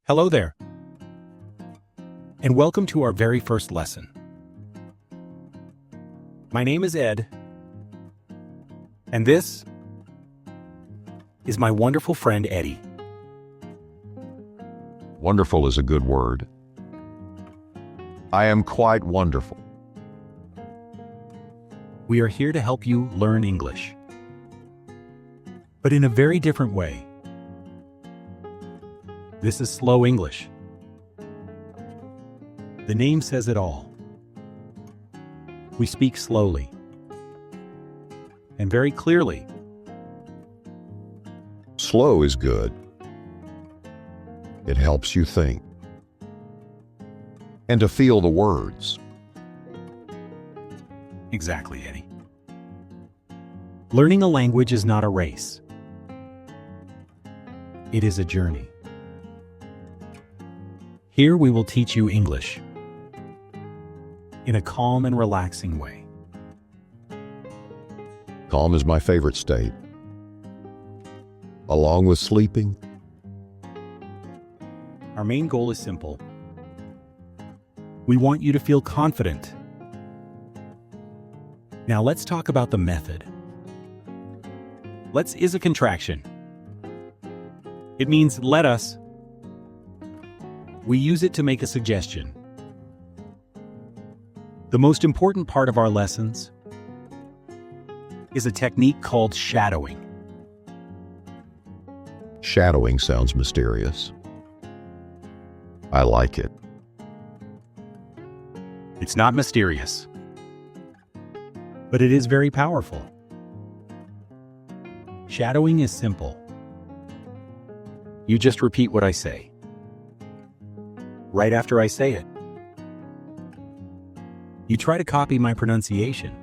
Hello there, and welcome to our very first lesson. My name is Ed, and this is my wonderful friend Eddy. Wonderful is a good word. I am quite wonderful. We are here to help you learn English, but in a very different way. This is slow English. The name says it all. We speak slowly and very clearly. Slow is good. It helps you think and to feel the words. Exactly, Eddy. Learning a language is not a race. It is a journey. Here we will teach you English in a calm and relaxing way. Calm is my favorite state. Along with sleeping. Our main goal is simple. We want you to feel confident. Now let's talk about the method. Let's is a contraction. It means let us. We use it to make a suggestion. The most important part of our lessons is a technique called shadowing. Shadowing sounds mysterious. I like it. It's not mysterious, but it is very powerful. Shadowing is simple. You just repeat what I say, right after I say it. You try to copy my pronunciation,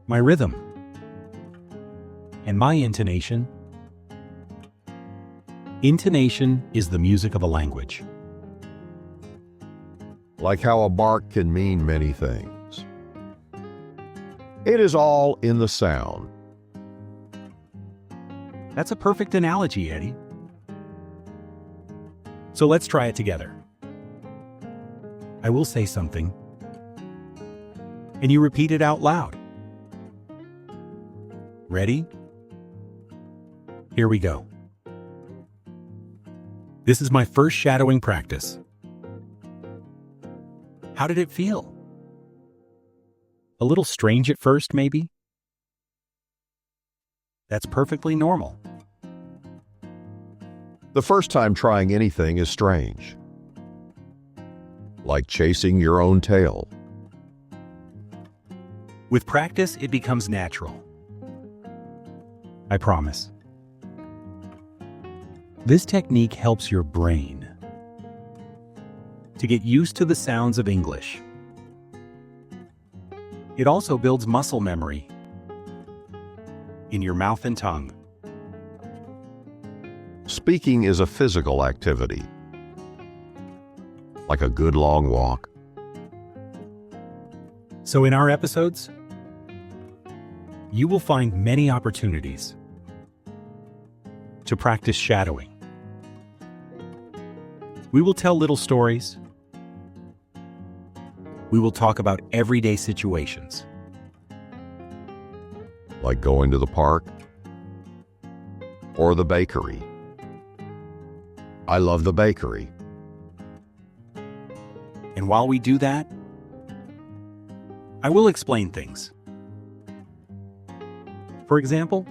my rhythm, and my intonation. Intonation is the music of a language. Like how a bark can mean many things. It is all in the sound. That's a perfect analogy, Eddy. So let's try it together. I will say something, and you repeat it out loud. Ready? Here we go. This is my first shadowing practice. How did it feel? A little strange at first, maybe? That's perfectly normal. The first time trying anything is strange. Like chasing your own tail. With practice, it becomes natural. I promise. This technique helps your brain to get used to the sounds of English. It also builds muscle memory in your mouth and tongue. Speaking is a physical activity. Like a good long walk. So in our episodes, you will find many opportunities to practice shadowing. We will tell little stories. We will talk about everyday situations. Like going to the park or the bakery. I love the bakery. And while we do that, I will explain things. For example,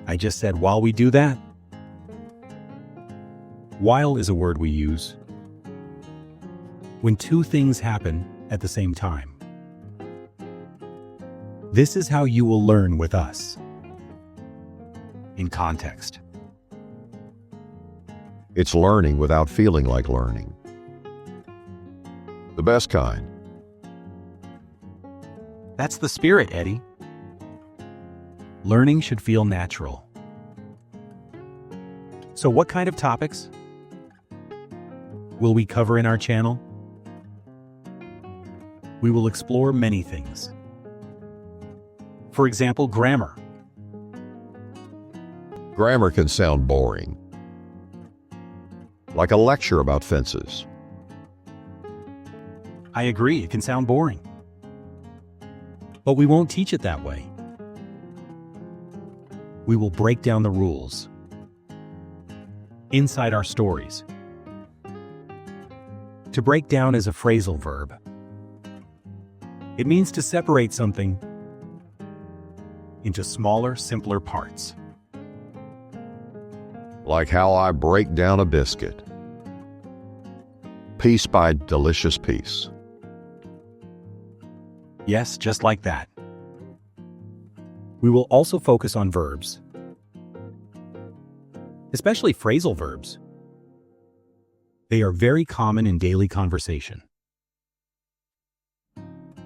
I just said while we do that. While is a word we use when two things happen at the same time. This is how you will learn with us. In context. It's learning without feeling like learning. The best kind. That's the spirit, Eddy. Learning should feel natural. So what kind of topics will we cover in our channel? We will explore many things. For example, grammar. Grammar can sound boring. like a lecture about fences. I agree, it can sound boring. But we won't teach it that way. We will break down the rules inside our stories. To break down is a phrasal verb. It means to separate something into smaller, simpler parts. Like how I break down a biscuit, piece by delicious piece. Yes, just like that. We will also focus on verbs, especially phrasal verbs. They are very common in daily conversation.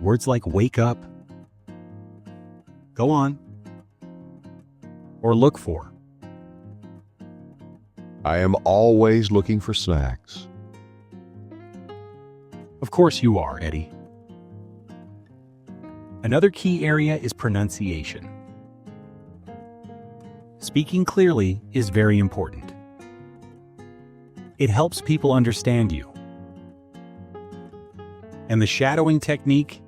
Words like wake up, go on, or look for. I am always looking for snacks. Of course you are, Eddy. Another key area is pronunciation. Speaking clearly is very important. It helps people understand you. And the shadowing technique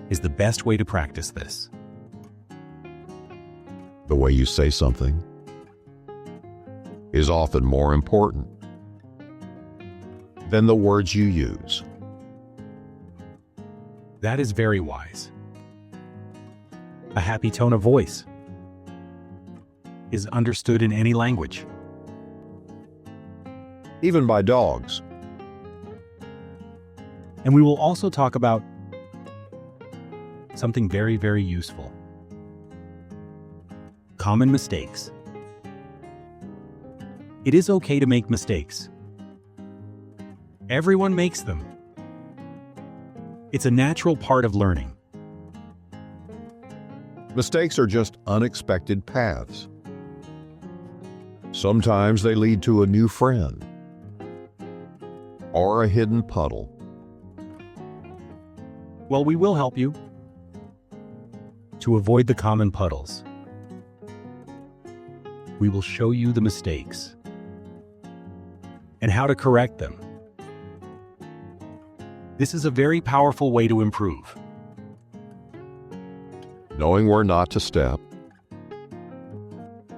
is the best way to practice this. The way you say something is often more important than the words you use. That is very wise. A happy tone of voice is understood in any language. Even by dogs. And we will also talk about something very, very useful. Common mistakes. It is okay to make mistakes. Everyone makes them. It's a natural part of learning. Mistakes are just unexpected paths. Sometimes they lead to a new friend or a hidden puddle. Well, we will help you to avoid the common puddles. We will show you the mistakes and how to correct them. This is a very powerful way to improve. Knowing where not to step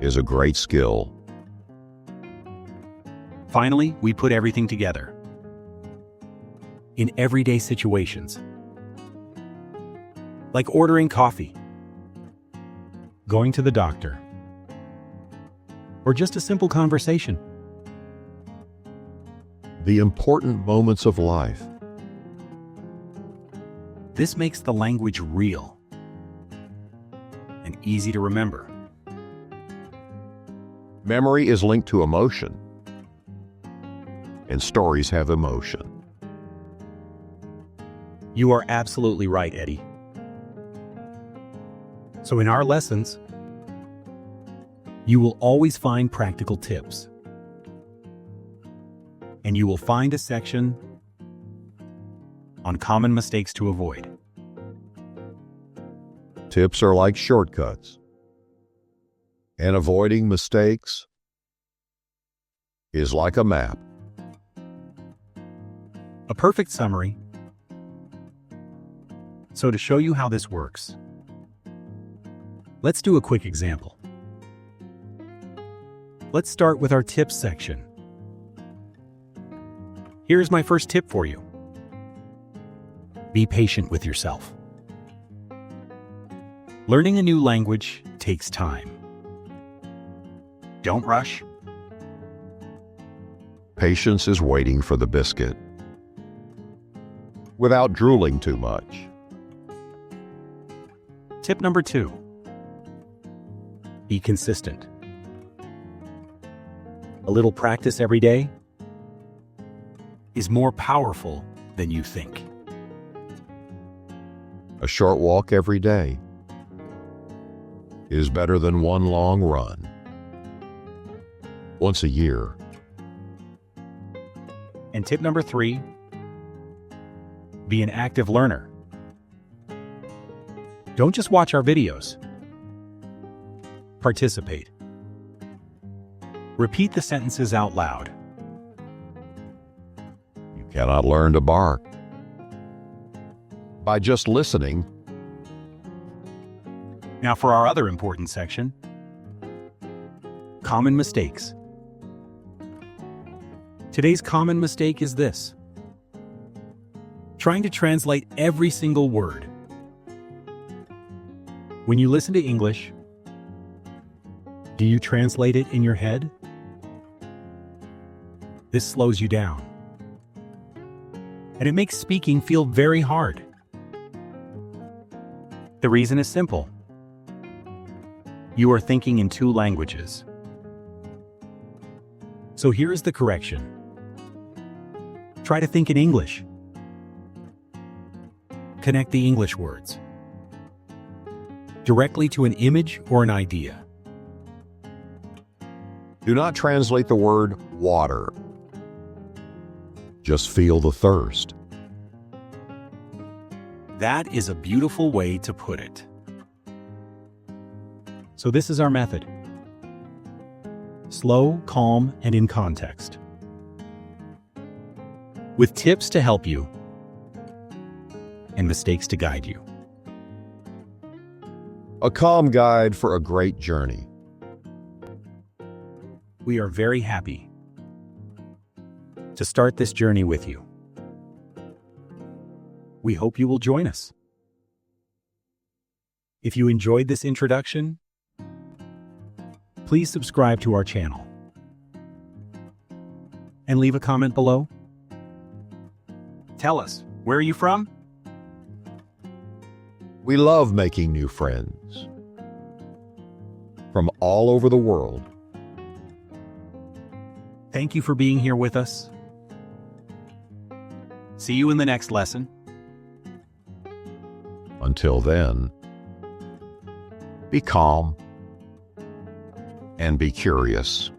is a great skill. Finally, we put everything together. In everyday situations. Like ordering coffee, going to the doctor, or just a simple conversation. The important moments of life. This makes the language real and easy to remember. Memory is linked to emotion, and stories have emotion. You are absolutely right, Eddy. So in our lessons, you will always find practical tips. And you will find a section on common mistakes to avoid. Tips are like shortcuts, and avoiding mistakes is like a map. A perfect summary. So to show you how this works, let's do a quick example. Let's start with our tips section. Here's my first tip for you. Be patient with yourself. Learning a new language takes time. Don't rush. Patience is waiting for the biscuit without drooling too much. Tip number 2. Be consistent. A little practice every day is more powerful than you think. A short walk every day is better than one long run. Once a year. And tip number 3, be an active learner. Don't just watch our videos. Participate. Repeat the sentences out loud. You cannot learn to bark. By just listening, Now for our other important section, common mistakes. Today's common mistake is this: trying to translate every single word. When you listen to English, do you translate it in your head? This slows you down, and it makes speaking feel very hard. The reason is simple. You are thinking in two languages. So here is the correction. Try to think in English. Connect the English words directly to an image or an idea. do not translate the word water. Just feel the thirst. That is a beautiful way to put it. So this is our method. Slow, calm, and in context. With tips to help you and mistakes to guide you. A calm guide for a great journey. We are very happy to start this journey with you. We hope you will join us. If you enjoyed this introduction, please subscribe to our channel and leave a comment below. Tell us, where are you from? We love making new friends from all over the world. Thank you for being here with us. See you in the next lesson. Until then, be calm and be curious.